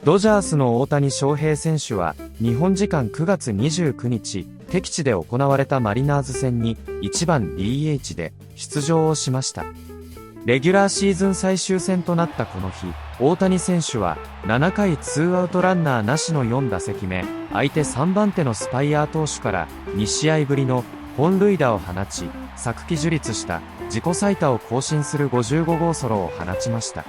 ドジャースの大谷翔平選手は日本時間9月29日、敵地で行われたマリナーズ戦に1番 DH で出場をしました。レギュラーシーズン最終戦となったこの日、大谷選手は7回2アウトランナーなしの4打席目、相手3番手のスパイヤー投手から2試合ぶりの本塁打を放ち、昨季樹立した自己最多を更新する55号ソロを放ちました。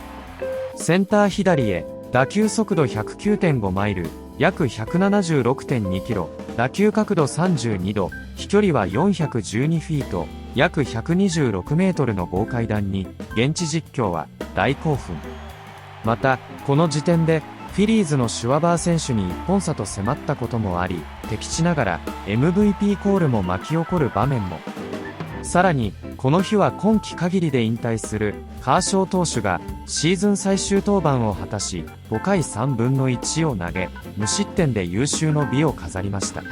センター左へ、打球速度 109.5 マイル、約 176.2 キロ、打球角度32度、飛距離は412フィート、約126メートルの豪快弾に、現地実況は大興奮。また、この時点で、フィリーズのシュワバー選手に1本差と迫ったこともあり、敵地ながら MVP コールも巻き起こる場面も。さらに、この日は今季限りで引退するカーショー投手がシーズン最終登板を果たし、5回3分の1を投げ、無失点で有終の美を飾りました。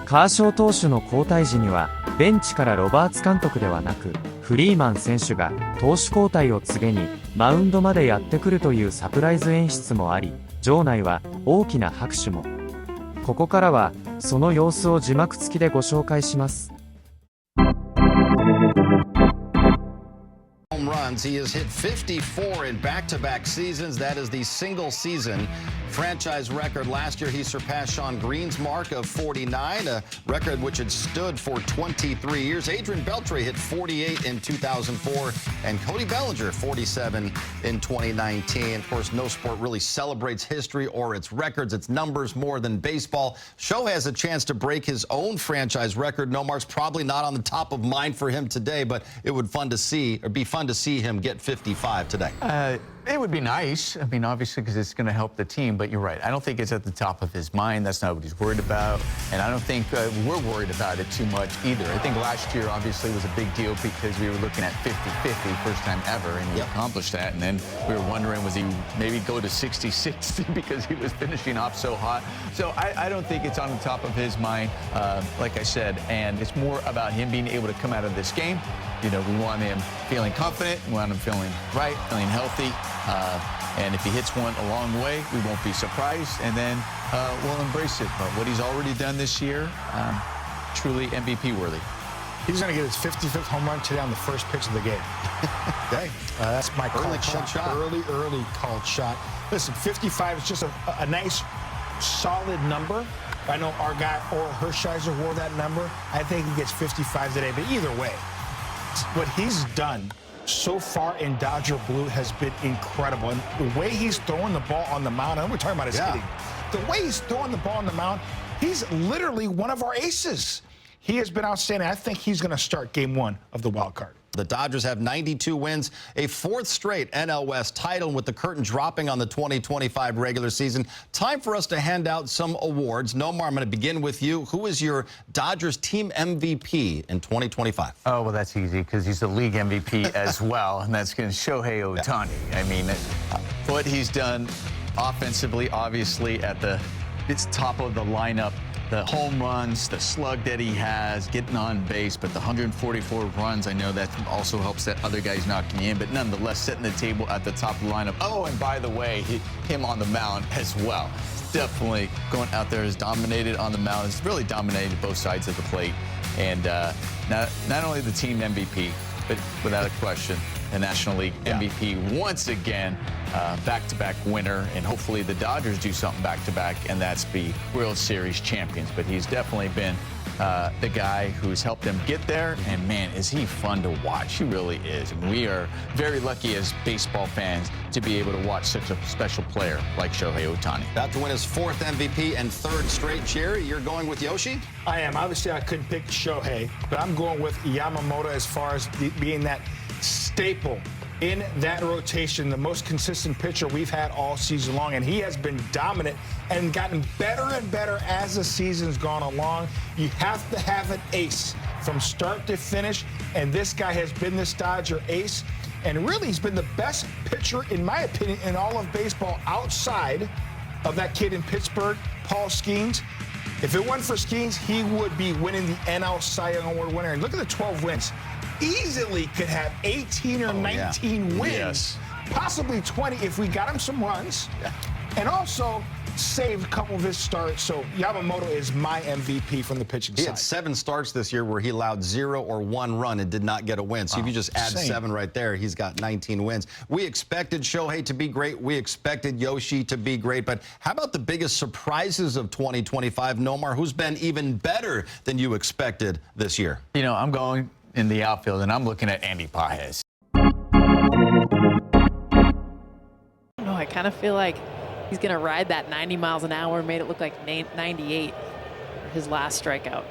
カーショー投手の交代時には、ベンチからロバーツ監督ではなく、フリーマン選手が投手交代を告げに、マウンドまでやってくるというサプライズ演出もあり、場内は大きな拍手も。ここからは、その様子を字幕付きでご紹介します。Home runs. He has hit 54 in back-to-back seasons. That is the single season franchise record. Last year, he surpassed Sean Green's mark of 49, a record which had stood for 23 years. Adrian Beltre hit 48 in 2004, and Cody Bellinger 47 in 2019. Of course, no sport really celebrates history or its records, its numbers more than baseball. Shohei has a chance to break his own franchise record. Nomar's probably not on the top of mind for him today, but it would be fun to see him get 55 today. It would be nice. I mean, obviously, because it's going to help the team. But you're right. I don't think it's at the top of his mind. That's not what he's worried about. And I don't think we're worried about it too much either. I think last year, obviously, was a big deal because we were looking at 50-50, first time ever, and he accomplished that. And then we were wondering, was he maybe go to 60-60 because he was finishing off so hot? So I don't think it's on the top of his mind, like I said. And it's more about him being able to come out of this game. You know, we want him feeling confident. We want him feeling right, feeling healthy. And if he hits one along the way, we won't be surprised. And then we'll embrace it. But what he's already done this year, truly MVP worthy. He's going to get his 55th home run today on the first pitch of the game. Okay. That's my early called shot. Early called shot. Listen, 55 is just a nice, solid number. I know our guy, Oral Hershiser, wore that number. I think he gets 55 today. But either way, what he's done so far in Dodger blue has been incredible. And the way he's throwing the ball on the mound, and we're talking about his hitting, the way he's throwing the ball on the mound, he's literally one of our aces. He has been outstanding. I think he's going to start game one of the wild card. The Dodgers have 92 wins, a fourth straight NL West title, with the curtain dropping on the 2025 regular season. Time for us to hand out some awards. Nomar, I'm going to begin with you. Who is your Dodgers team MVP in 2025? Oh, well, that's easy because he's the league MVP as well, and that's going to Shohei Ohtani. I mean, what he's done offensively, obviously, at it's top of the lineup. The home runs, the slug that he has, getting on base, but the 144 runs, I know that also helps that other guys knocking in, but nonetheless, setting the table at the top of the lineup. Oh, and by the way, him on the mound as well. Definitely going out there, has dominated on the mound. Has really dominated both sides of the plate. And not only the team MVP, but without a question, the National League MVP once again, back-to-back winner, and hopefully the Dodgers do something back-to-back, and that's be World Series champions. But he's definitely been the guy who's helped them get there, and man, is he fun to watch. He really is. And we are very lucky as baseball fans to be able to watch such a special player like Shohei Ohtani. About to win his fourth MVP and third straight. Jerry, you're going with Yoshi? I am. Obviously, I couldn't pick Shohei, but I'm going with Yamamoto as far as being that staple in that rotation, the most consistent pitcher we've had all season long, and he has been dominant and gotten better and better as the season's gone along. You have to have an ace from start to finish, and this guy has been this Dodger ace, and really he's been the best pitcher, in my opinion, in all of baseball outside of that kid in Pittsburgh, Paul Skeens. If it weren't for Skeens, he would be winning the NL Cy Young Award winner. And look at the 12 wins. Easily could have 18 or 19 wins, possibly 20 if we got him some runs. and also saved a couple of his starts. So Yamamoto is my MVP from the pitching He side. had 7 starts this year where he allowed 0 or 1 run and did not get a win. So if you just add 7 right there, he's got 19 wins. We expected Shohei to be great. We expected Yoshi to be great. But how about the biggest surprises of 2025, Nomar? Who's been even better than you expected this year? You know, I'm going in the outfield, and I'm looking at Andy Pages. No, I kind of feel like he's going to ride that 90 miles an hour, made it look like 98 for his last strikeout.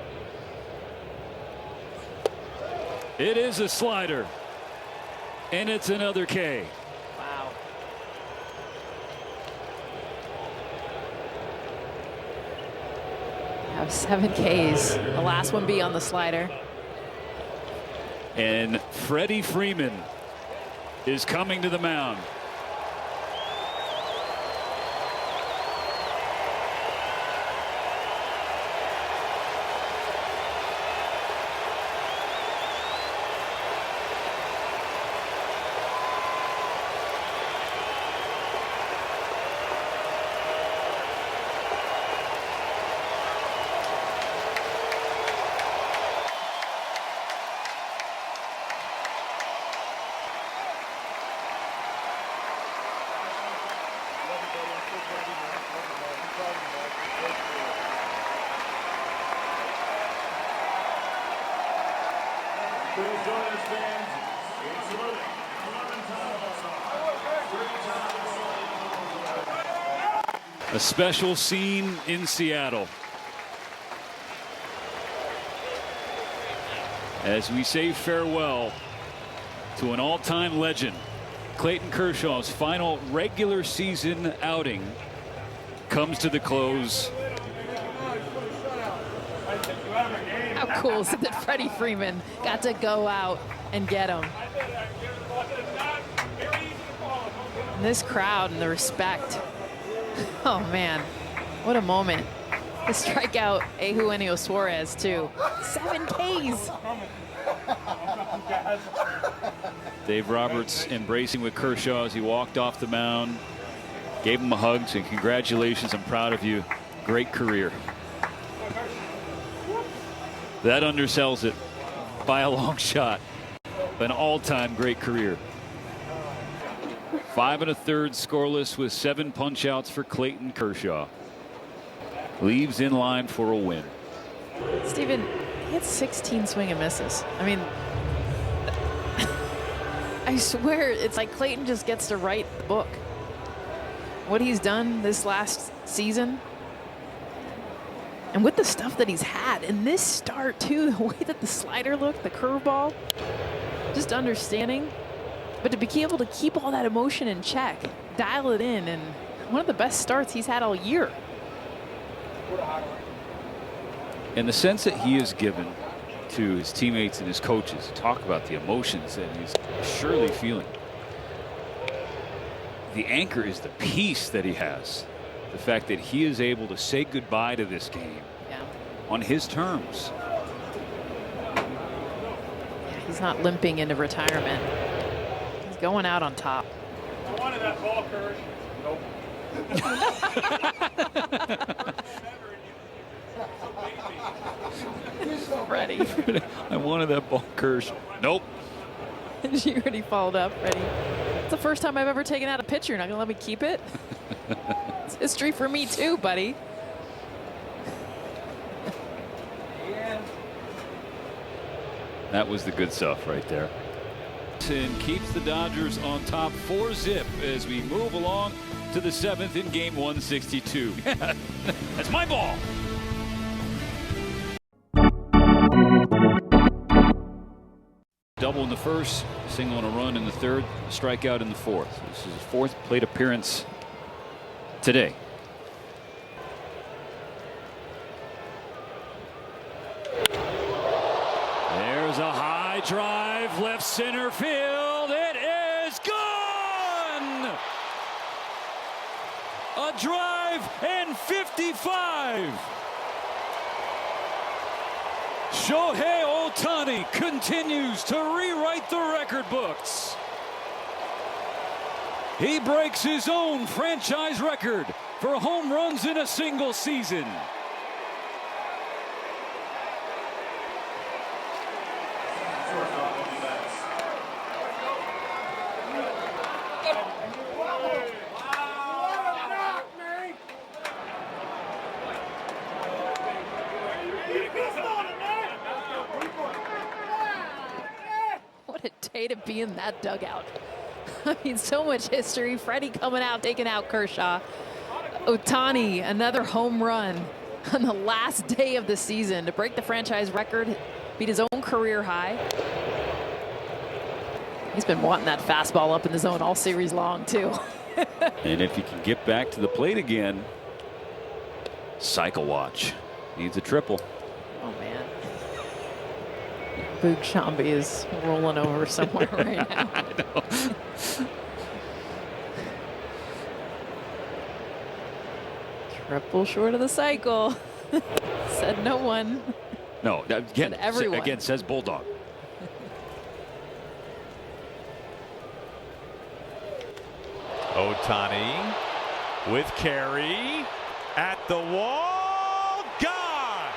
It is a slider, and it's another K. Wow. Have 7 Ks. The last one be on the slider. And Freddie Freeman is coming to the mound. A special scene in Seattle as we say farewell to an all-time legend. Clayton Kershaw's final regular season outing comes to the close. How cool is it that Freddie Freeman got to go out and get him? And this crowd and the respect. Oh, man. What a moment. The strikeout, Eugenio Suarez, too. 7 Ks. Dave Roberts embracing with Kershaw as he walked off the mound. Gave him a hug, saying congratulations, I'm proud of you. Great career. That undersells it by a long shot. An all-time great career. 5 1/3 scoreless with 7 punch-outs for Clayton Kershaw. Leaves in line for a win. Steven, he had 16 swing and misses. I mean, I swear it's like Clayton just gets to write the book. What he's done this last season. And with the stuff that he's had, and this start too, the way that the slider looked, the curveball, just understanding. But to be able to keep all that emotion in check, dial it in, and one of the best starts he's had all year. And the sense that he has given to his teammates and his coaches, talk about the emotions that he's surely feeling. The anchor is the peace that he has. The fact that he is able to say goodbye to this game on his terms. Yeah, he's not limping into retirement. He's going out on top. You wanted that ball, Kirsch? Nope. Ready. I wanted that ball, Kirsch. Nope. She already followed up. Ready. It's the first time I've ever taken out a pitcher. You're not going to let me keep it? It's history for me too, buddy. That was the good stuff right there. And keeps the Dodgers on top 4-zip as we move along to the 7th in game 162. That's my ball. Double in the first, single and a run in the third, strikeout in the fourth. This is his 4th plate appearance today. There's a high drive, left center field. It is gone! A drive and 55. Shohei Ohtani continues to rewrite the record books. He breaks his own franchise record for home runs in a single season. What a day to be in that dugout. I mean, so much history. Freddie coming out, taking out Kershaw. Ohtani, another home run on the last day of the season to break the franchise record, beat his own career high. He's been wanting that fastball up in the zone all series long, too. And if he can get back to the plate again, cycle watch. Needs a triple. Oh, man. Boog Shambi is rolling over somewhere right now. I know. Triple short of the cycle. Said no one. No, again, Said everyone. Again, says Bulldog. Ohtani with carry at the wall, gone!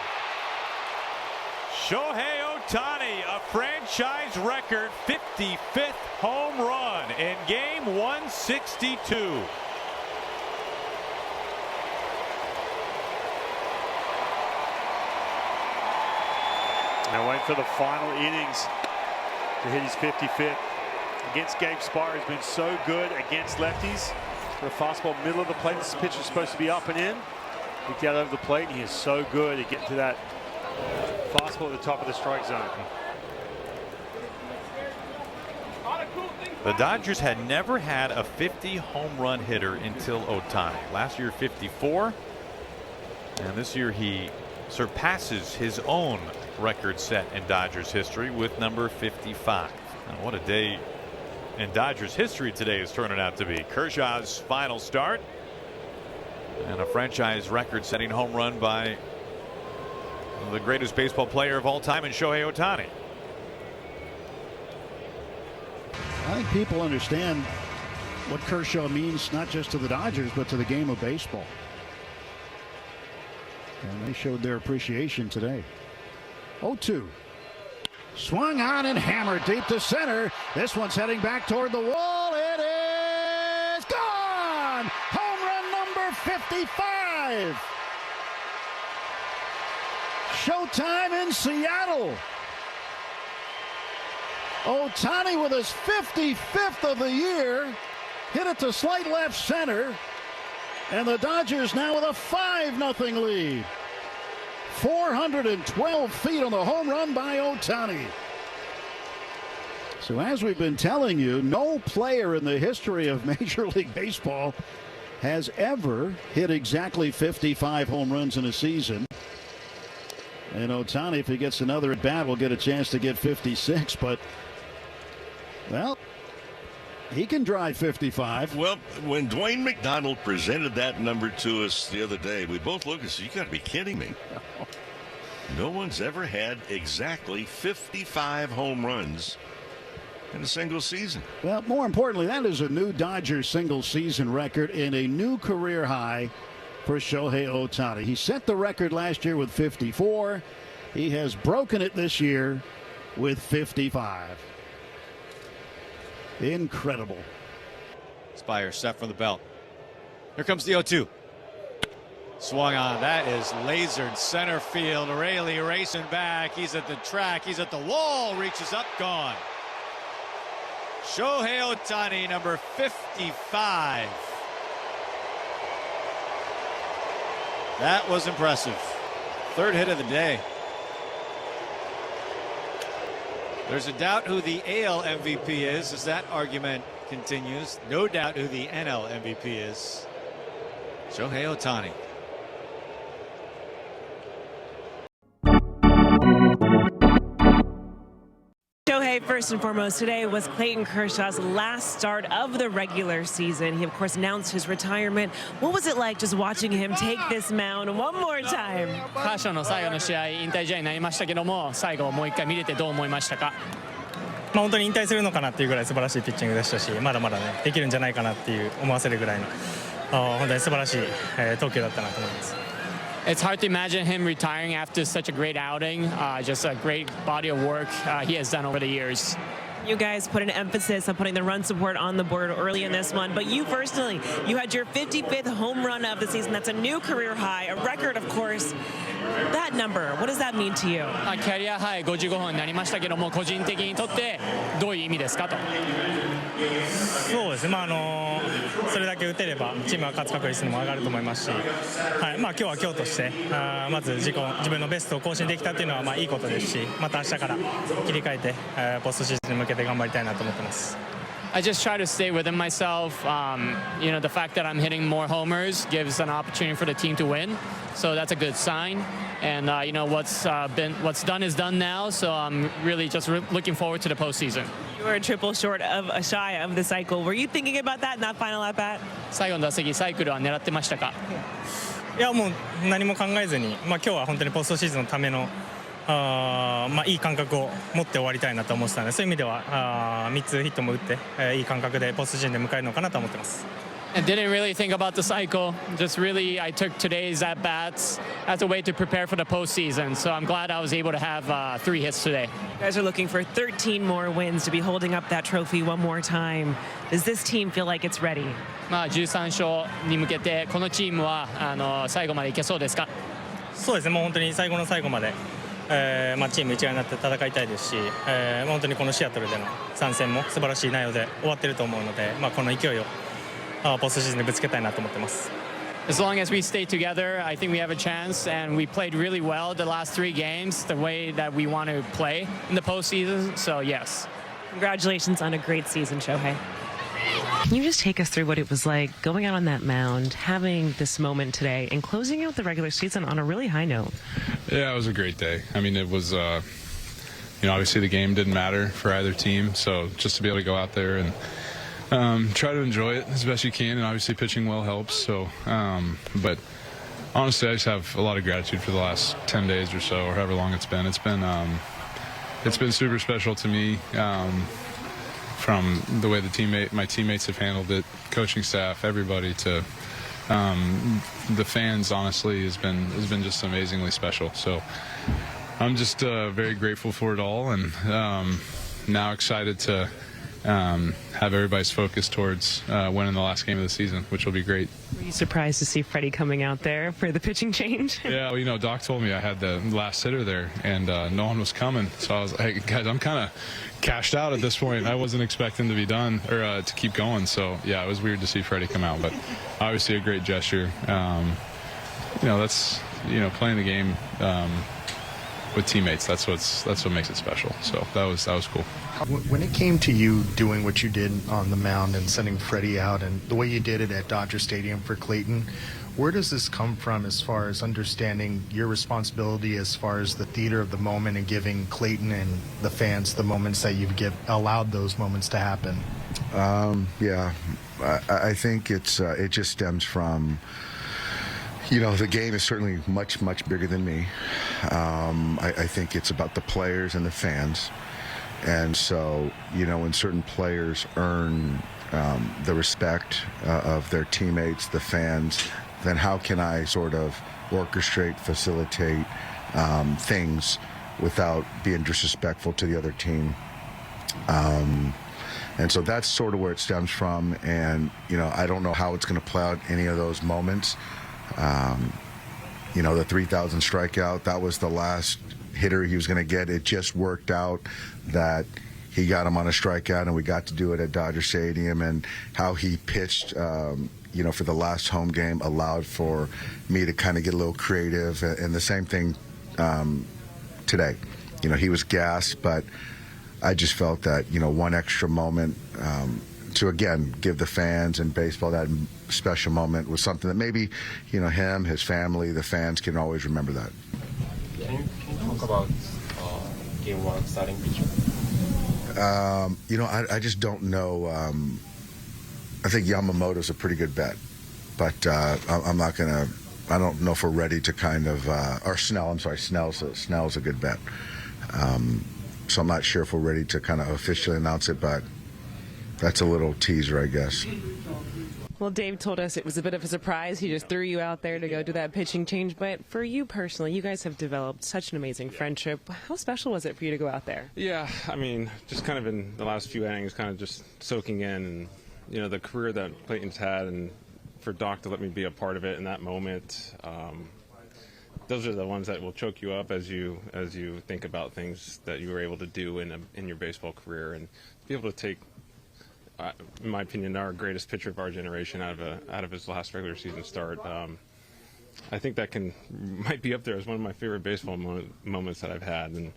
Shohei Ohtani, a franchise record 55th home run in game 162. Now wait for the final innings to hit his 55th. Against Gabe Spire, has been so good against lefties. For a fastball middle of the plate, this pitch is supposed to be up and in. Looked out over the plate, and he is so good at getting to that fastball at the top of the strike zone. The Dodgers had never had a 50 home run hitter until Ohtani. Last year 54, and this year he surpasses his own record set in Dodgers history with number 55. Now, what a day in Dodgers history today is turning out to be. Kershaw's final start and a franchise record setting home run by the greatest baseball player of all time in Shohei Ohtani. I think people understand what Kershaw means not just to the Dodgers but to the game of baseball, and they showed their appreciation today. 0-2. Swung on and hammered deep to center. This one's heading back toward the wall. It is gone! Home run number 55. Showtime in Seattle. Ohtani with his 55th of the year. Hit it to slight left center. And the Dodgers now with a 5-0 lead. 412 feet on the home run by Ohtani. So as we've been telling you, no player in the history of Major League Baseball has ever hit exactly 55 home runs in a season. And Ohtani, if he gets another at bat, will get a chance to get 56. But, well, he can drive 55. Well, when Dwayne McDonald presented that number to us the other day, we both looked and said, you got to be kidding me. No one's ever had exactly 55 home runs in a single season. Well, more importantly, that is a new Dodgers single season record and a new career high for Shohei Ohtani. He set the record last year with 54. He has broken it this year with 55. Incredible. Spire set from the belt. Here comes the 0-2. Swung on. That is lasered center field. Rayleigh racing back. He's at the track. He's at the wall. Reaches up. Gone. Shohei Ohtani, number 55. That was impressive. Third hit of the day. There's a doubt who the AL MVP is as that argument continues. No doubt who the NL MVP is. Shohei Ohtani. Shohei, first and foremost, today was Clayton Kershaw's last start of the regular season. He, of course, announced his retirement. What was it like just watching him take this mound one more time? カーショーの最後の試合、引退試合になりましたけども、最後もう一回見れてどう思いましたか？本当に引退するのかなっていうぐらい素晴らしいピッチングでしたし、まだまだねできるんじゃないかなっていう思わせるぐらいの本当に素晴らしい投球だったなと思います。It's hard to imagine him retiring after such a great outing, just a great body of work he has done over the years. You guys put an emphasis on putting the run support on the board early in this one, but you personally, you had your 55th home run of the season. That's a new career high, a record, of course. That number, what does that mean to you? キャリアハイ55本になりましたけども、個人的にとってどういう意味ですかと。そうですね、それだけ打てればチームは勝つ確率も上がると思いますし、今日は今日としてまず自分のベストを更新できたっていうのはいいことですし、また明日から切り替えてポストシーズンに向けて頑張りたいなと思ってます。I just try to stay within myself. The fact that I'm hitting more homers gives an opportunity for the team to win, so that's a good sign. And what's done is done now, so I'm really just looking forward to the postseason. You were a triple short of a shy of the cycle. Were you thinking about that in that final at bat? 最後の打席サイクルは狙ってましたか？いやもう何も考えずに、今日は本当にポストシーズンのためのいい感覚を持って終わりたいなと思ってたので、そういう意味では3つヒットも打っていい感覚でポストシーズンで迎えるのかなと思ってます。I didn't really think about the cycle. Just really, I took today's at bats as a way to prepare for the postseason. So I'm glad I was able to have 3 hits today. You guys are looking for 13 more wins to be holding up that trophy one more time. Does this team feel like it's ready? 13勝に向けてこのチームは最後までいけそうですか？そうですね、もう本当に最後の最後まで。チーム一丸になって戦いたいですし、本当にこのシアトルでの参戦も素晴らしい内容で終わっていると思うので、この勢いをポストシーズンでぶつけたいなと思ってます。As long as we stay together, I think we have a chance, and we played really well the last 3 games, the way that we want to play in the postseason. So yes. Congratulations on a great season, Shohei. Can you just take us through what it was like going out on that mound, having this moment today, and closing out the regular season on a really high note? Yeah, it was a great day. I mean, it was, obviously the game didn't matter for either team, so just to be able to go out there and try to enjoy it as best you can, and obviously pitching well helps. So, but honestly, I just have a lot of gratitude for the last 10 days or so, or however long it's been. It's been super special to me. From the way my teammates have handled it, coaching staff, everybody, to the fans, honestly, has been just amazingly special. So I'm just very grateful for it all, and now excited to have everybody's focus towards winning the last game of the season, which will be great. Were you surprised to see Freddie coming out there for the pitching change? Yeah, well, Doc told me I had the last hitter there, and no one was coming. So I was like, hey, guys, I'm kind of cashed out at this point. I wasn't expecting to be done or to keep going. So, yeah, it was weird to see Freddie come out, but obviously a great gesture. That's, playing the game with teammates. That's what makes it special. So that was cool. When it came to you doing what you did on the mound and sending Freddie out and the way you did it at Dodger Stadium for Clayton, where does this come from as far as understanding your responsibility as far as the theater of the moment and giving Clayton and the fans the moments that you've allowed those moments to happen? I think it just stems from, the game is certainly much, much bigger than me. I think it's about the players and the fans. And so, when certain players earn the respect of their teammates, the fans, then how can I sort of orchestrate, facilitate things without being disrespectful to the other team? And so that's sort of where it stems from. And, I don't know how it's going to play out any of those moments. The 3,000 strikeout, that was the last hitter he was going to get. It just worked out that he got him on a strikeout, and we got to do it at Dodger Stadium. And how he pitched, for the last home game allowed for me to kind of get a little creative. And the same thing today. He was gassed, but I just felt that, one extra moment to, again, give the fans and baseball that special moment was something that maybe, him, his family, the fans can always remember that. Can you talk about Game 1 starting pitcher? I just don't know. I think Yamamoto's a pretty good bet, but I'm not going to. I don't know if we're ready to kind of. Or Snell. I'm sorry, Snell's a good bet. So I'm not sure if we're ready to kind of officially announce it, but that's a little teaser, I guess. Well, Dave told us it was a bit of a surprise. He just threw you out there to go do that pitching change. But for you personally, you guys have developed such an amazing friendship. How special was it for you to go out there? Yeah, I mean, just kind of in the last few innings, kind of just soaking in, and you know, the career that Clayton's had, and for Doc to let me be a part of it in that moment. Those are the ones that will choke you up as you think about things that you were able to do in your baseball career, and be able to take, in my opinion, our greatest pitcher of our generation out of his last regular season start. I think that might be up there as one of my favorite baseball moments that I've had, and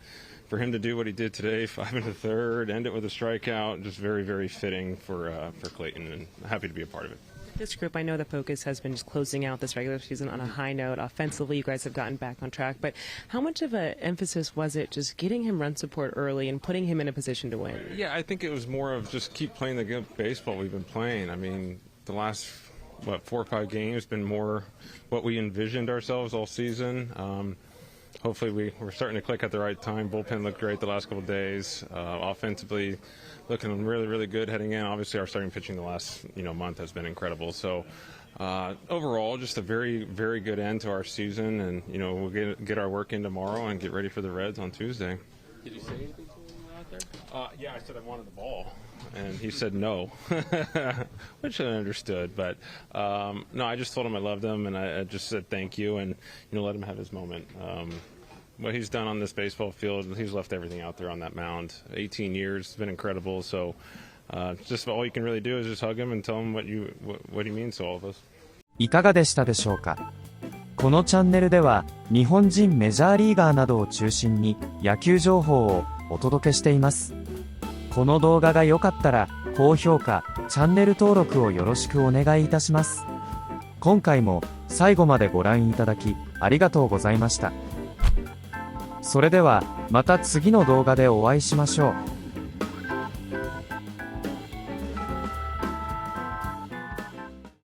for him to do what he did today, 5 1/3, end it with a strikeout, just very, very fitting for Clayton, and happy to be a part of it. This group, I know the focus has been just closing out this regular season on a high note. Offensively, you guys have gotten back on track, but how much of an emphasis was it just getting him run support early and putting him in a position to win? Yeah, I think it was more of just keep playing the good baseball we've been playing. I mean, the last, 4 or 5 games been more what we envisioned ourselves all season. Hopefully we're starting to click at the right time. Bullpen looked great the last couple of days. Offensively, looking really, really good heading in. Obviously, our starting pitching the last month has been incredible. So overall, just a very, very good end to our season, and we'll get our work in tomorrow and get ready for the Reds on Tuesday. Did you say anything to him out there? Yeah, I said I wanted the ball, and he said no, which I understood. But no, I just told him I loved him, and I just said thank you, and let him have his moment. What he's done on this baseball field, he's left everything out there on that mound. 18 years, it's been incredible. So just all you can really do is just hug him and tell him what he means to all of us. いかがでしたでしょうか。このチャンネルでは日本人メジャーリーガーなどを中心に野球情報をお届けしています。この動画が良かったら高評価、チャンネル登録をよろしくお願いいたします。今回も最後までご覧いただきありがとうございました。それではまた次の動画でお会いしましょう。